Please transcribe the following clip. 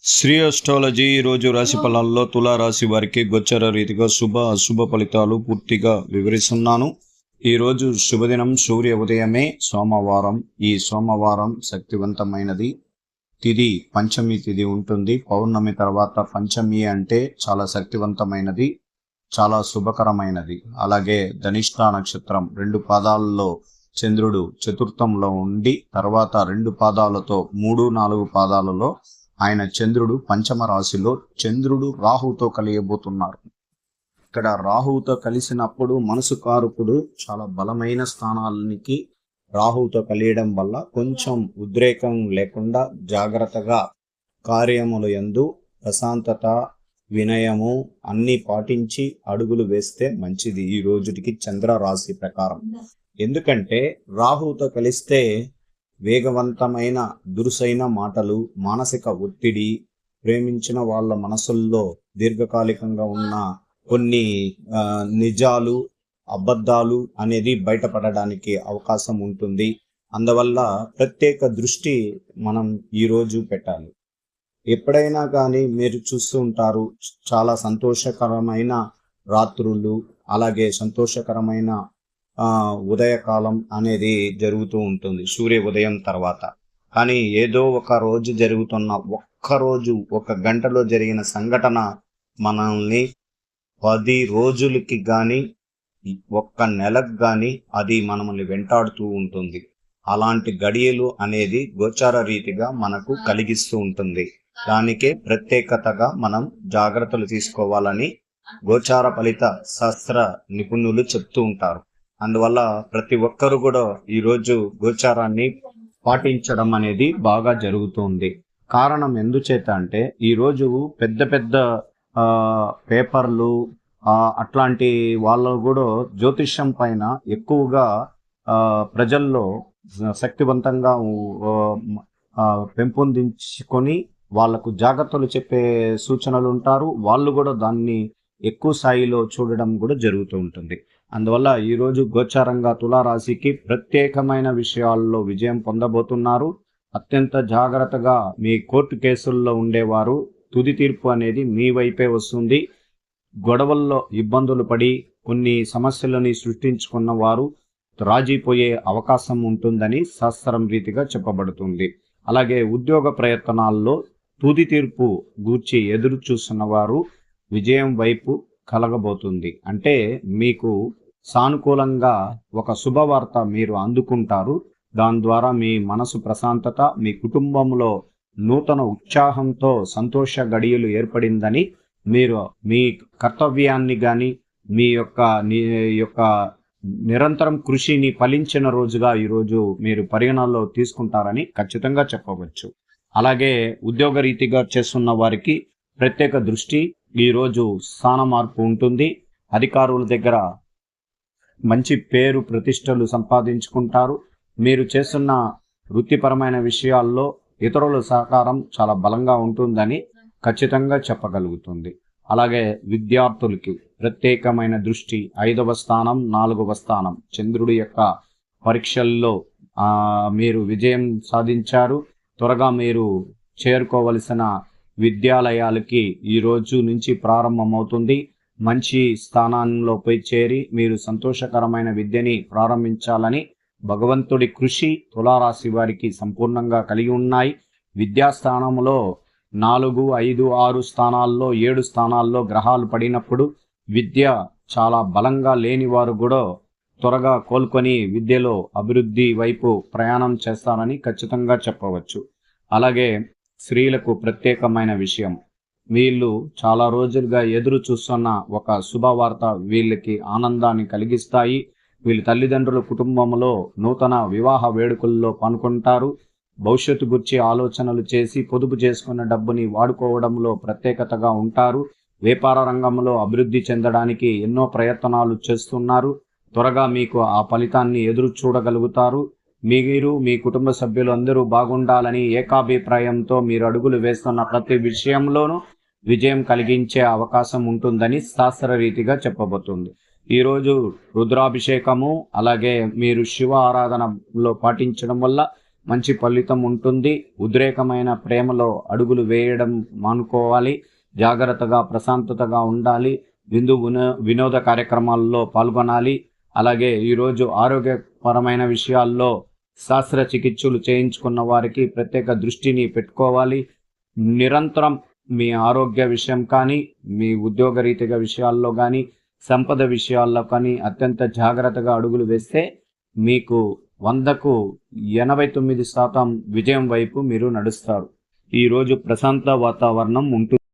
Shri astrology రోజు రాశి ఫలాల్లో తులారాశి వారికి గోచర రీతిగా శుభ అశుభ ఫలితాలు పూర్తిగా వివరిస్తున్నాను. ఈరోజు శుభదినం సూర్య ఉదయమే సోమవారం. ఈ సోమవారం శక్తివంతమైనది. తిథి పంచమి తిథి ఉంటుంది. పౌర్ణమి తర్వాత పంచమి అంటే చాలా శక్తివంతమైనది, చాలా శుభకరమైనది. అలాగే ధనిష్ట నక్షత్రం 2 పాదాలలో చంద్రుడు చతుర్థంలో ఉండి తర్వాత 2 పాదాలతో 3, 4 పాదాలలో ఆయన చంద్రుడు పంచమ రాశిలో చంద్రుడు రాహుతో కలియబోతున్నారు. ఇక్కడ రాహుతో కలిసినప్పుడు మనసు కారకుడు చాలా బలమైన స్థానానికి రాహుతో కలియడం వల్ల కొంచెం ఉద్రేకం లేకుండా జాగ్రత్తగా కార్యముల యందు ప్రశాంతత, వినయము అన్నీ పాటించి అడుగులు వేస్తే మంచిది ఈ రోజుకి చంద్ర రాశి ప్రకారం. ఎందుకంటే రాహుతో కలిస్తే వేగవంతమైన దురుసైన మాటలు, మానసిక ఒత్తిడి, ప్రేమించిన వాళ్ళ మనసుల్లో దీర్ఘకాలికంగా ఉన్న కొన్ని నిజాలు, అబద్ధాలు అనేది బయటపడడానికి అవకాశం ఉంటుంది. అందువల్ల ప్రత్యేక దృష్టి మనం ఈరోజు పెట్టాలి. ఎప్పుడైనా కానీ మీరు చూస్తూ ఉంటారు, చాలా సంతోషకరమైన రాత్రులు, అలాగే సంతోషకరమైన ఉదయకాలం అనేది జరుగుతూ ఉంటుంది సూర్య ఉదయం తర్వాత. కానీ ఏదో ఒక రోజు జరుగుతున్న ఒక్కరోజు 1 గంటలో జరిగిన సంఘటన మనల్ని 10 రోజులకి కానీ 1 నెలకు కానీ అది మనల్ని వెంటాడుతూ ఉంటుంది. అలాంటి గడియలు అనేది గోచార రీతిగా మనకు కలిగిస్తూ ఉంటుంది. దానికే ప్రత్యేకతగా మనం జాగ్రత్తలు తీసుకోవాలని గోచార ఫలిత శాస్త్ర నిపుణులు చెప్తూ ఉంటారు. అందువల్ల ప్రతి ఒక్కరు కూడా ఈరోజు గోచారాన్ని పాటించడం అనేది బాగా జరుగుతుంది. కారణం ఎందుచేత అంటే ఈరోజు పెద్ద పెద్ద పేపర్లు అట్లాంటి వాళ్ళు కూడా జ్యోతిష్యం పైన ఎక్కువగా ప్రజల్లో శక్తివంతంగా పెంపొందించుకొని వాళ్లకు జాగ్రత్తలు చెప్పే సూచనలు ఉంటారు. వాళ్ళు కూడా దాన్ని ఎక్కువ స్థాయిలో చూడడం కూడా జరుగుతూ ఉంటుంది. అందువల్ల ఈరోజు గోచారంగా తులారాశికి ప్రత్యేకమైన విషయాల్లో విజయం పొందబోతున్నారు. అత్యంత జాగ్రత్తగా మీ కోర్టు కేసుల్లో ఉండేవారు తుది తీర్పు అనేది మీ వైపే వస్తుంది. గొడవల్లో ఇబ్బందులు పడి కొన్ని సమస్యలని సృష్టించుకున్న వారు రాజీపోయే అవకాశం ఉంటుందని శాస్త్రం రీతిగా చెప్పబడుతుంది. అలాగే ఉద్యోగ ప్రయత్నాల్లో తుది తీర్పు గూర్చి ఎదురు చూస్తున్న వారు విజయం వైపు కలగబోతుంది. అంటే మీకు సానుకూలంగా ఒక శుభవార్త మీరు అందుకుంటారు. దాని ద్వారా మీ మనసు ప్రశాంతత, మీ కుటుంబంలో నూతన ఉత్సాహంతో సంతోష గడియలు ఏర్పడిందని మీరు మీ కర్తవ్యాన్ని కానీ మీ యొక్క నిరంతరం కృషిని ఫలించిన రోజుగా ఈరోజు మీరు పరిగణనలో తీసుకుంటారని ఖచ్చితంగా చెప్పవచ్చు. అలాగే ఉద్యోగ రీతిగా చేస్తున్న వారికి ప్రత్యేక దృష్టి ఈరోజు స్థాన మార్పు ఉంటుంది. అధికారుల దగ్గర మంచి పేరు ప్రతిష్టలు సంపాదించుకుంటారు. మీరు చేస్తున్న వృత్తిపరమైన విషయాల్లో ఇతరుల సహకారం చాలా బలంగా ఉంటుందని ఖచ్చితంగా చెప్పగలుగుతుంది. అలాగే విద్యార్థులకి ప్రత్యేకమైన దృష్టి 5వ స్థానం, 4వ స్థానం చంద్రుడి యొక్క పరీక్షల్లో మీరు విజయం సాధించారు. త్వరగా మీరు చేరుకోవలసిన విద్యాలయాలకి ఈ రోజు నుంచి ప్రారంభమవుతుంది. మంచి స్థానంలో పోయి చేరి మీరు సంతోషకరమైన విద్యని ప్రారంభించాలని భగవంతుడి కృషి తులారాశి వారికి సంపూర్ణంగా కలిగి ఉన్నాయి. విద్యాస్థానంలో 4, 5, 6 స్థానాల్లో 7 స్థానాల్లో గ్రహాలు పడినప్పుడు విద్య చాలా బలంగా లేని వారు కూడా త్వరగా కోలుకొని విద్యలో అభివృద్ధి వైపు ప్రయాణం చేస్తారని ఖచ్చితంగా చెప్పవచ్చు. అలాగే స్త్రీలకు ప్రత్యేకమైన విషయం, వీళ్ళు చాలా రోజులుగా ఎదురు చూస్తున్న ఒక శుభవార్త వీళ్ళకి ఆనందాన్ని కలిగిస్తాయి. వీళ్ళ తల్లిదండ్రుల కుటుంబంలో నూతన వివాహ వేడుకల్లో పాల్గొంటారు. భవిష్యత్తు గురించి ఆలోచనలు చేసి పొదుపు చేసుకున్న డబ్బుని వాడుకోవడంలో ప్రత్యేకతగా ఉంటారు. వ్యాపార రంగంలో అభివృద్ధి చెందడానికి ఎన్నో ప్రయత్నాలు చేస్తున్నారు. త్వరగా మీకు ఆ ఫలితాన్ని ఎదురు చూడగలుగుతారు. మీరు మీ కుటుంబ సభ్యులు అందరూ బాగుండాలని ఏకాభిప్రాయంతో మీరు అడుగులు వేస్తున్న ప్రతి విషయంలోనూ విజయం కలిగించే అవకాశం ఉంటుందని శాస్త్ర రీతిగా చెప్పబోతుంది. ఈరోజు రుద్రాభిషేకము అలాగే మీరు శివ ఆరాధనలో పాటించడం వల్ల మంచి ఫలితం ఉంటుంది. ఉద్రేకమైన ప్రేమలో అడుగులు వేయడం మానుకోవాలి. జాగ్రత్తగా ప్రశాంతతగా ఉండాలి. వినోద కార్యక్రమాల్లో పాల్గొనాలి. అలాగే ఈరోజు ఆరోగ్యపరమైన విషయాల్లో శస్త్రచికిత్సలు చేయించుకున్న వారికి ప్రత్యేక దృష్టిని పెట్టుకోవాలి. నిరంతరం మీ ఆరోగ్య విషయం కానీ, మీ ఉద్యోగరీతిగా విషయాల్లో కానీ, సంపద విషయాల్లో కానీ అత్యంత జాగ్రత్తగా అడుగులు వేస్తే మీకు 100కు 89% విజయం వైపు మీరు నడుస్తారు. ఈరోజు ప్రశాంత వాతావరణం ఉంటుంది.